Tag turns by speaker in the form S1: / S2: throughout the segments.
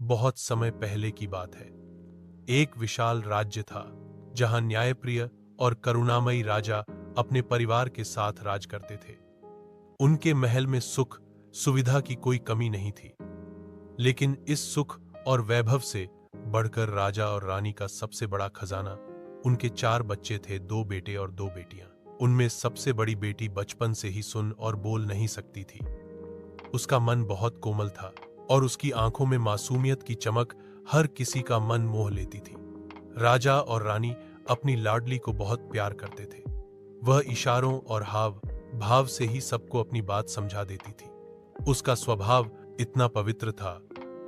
S1: बहुत समय पहले की बात है। एक विशाल राज्य था जहां न्यायप्रिय और करुणामयी राजा अपने परिवार के साथ राज करते थे। उनके महल में सुख सुविधा की कोई कमी नहीं थी, लेकिन इस सुख और वैभव से बढ़कर राजा और रानी का सबसे बड़ा खजाना उनके 4 बच्चे थे, 2 बेटे और 2 बेटियां। उनमें सबसे बड़ी बेटी बचपन से ही सुन और बोल नहीं सकती थी। उसका मन बहुत कोमल था और उसकी आंखों में मासूमियत की चमक हर किसी का मन मोह लेती थी। राजा और रानी अपनी लाडली को बहुत प्यार करते थे। वह इशारों और हाव भाव से ही सबको अपनी बात समझा देती थी। उसका स्वभाव इतना पवित्र था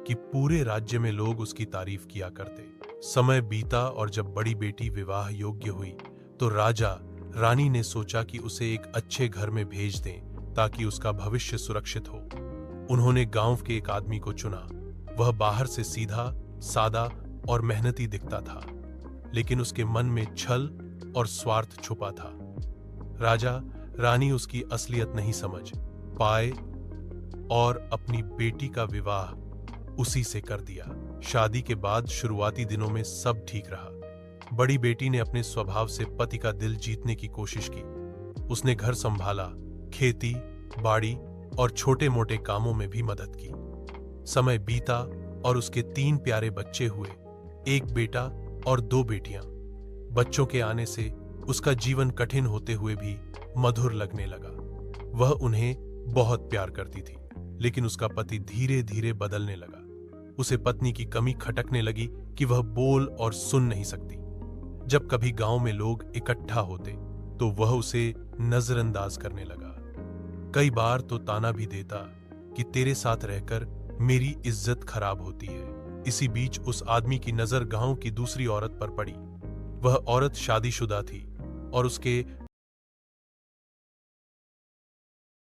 S1: कि पूरे राज्य में लोग उसकी तारीफ किया करते। समय बीता और जब बड़ी बेटी विवाह योग्य हुई तो राजा रानी ने सोचा कि उसे एक अच्छे घर में भेज दें ताकि उसका भविष्य सुरक्षित हो। उन्होंने गांव के एक आदमी को चुना। वह बाहर से सीधा, सादा और मेहनती दिखता था, लेकिन उसके मन में छल और स्वार्थ छुपा था। राजा रानी उसकी असलियत नहीं समझ पाए और अपनी बेटी का विवाह उसी से कर दिया। शादी के बाद शुरुआती दिनों में सब ठीक रहा। बड़ी बेटी ने अपने स्वभाव से पति का दिल जीतने की कोशिश की। उसने घर संभाला, खेती बाड़ी और छोटे मोटे कामों में भी मदद की। समय बीता और उसके 3 प्यारे बच्चे हुए, 1 बेटा और 2 बेटियां। बच्चों के आने से उसका जीवन कठिन होते हुए भी मधुर लगने लगा। वह उन्हें बहुत प्यार करती थी, लेकिन उसका पति धीरे धीरे बदलने लगा। उसे पत्नी की कमी खटकने लगी कि वह बोल और सुन नहीं सकती। जब कभी गांव में लोग इकट्ठा होते तो वह उसे नजरअंदाज करने लगा। कई बार तो ताना भी देता कि तेरे साथ रहकर मेरी इज्जत खराब होती है। इसी बीच उस आदमी की नजर गांव की दूसरी औरत पर पड़ी। वह औरत शादीशुदा थी और उसके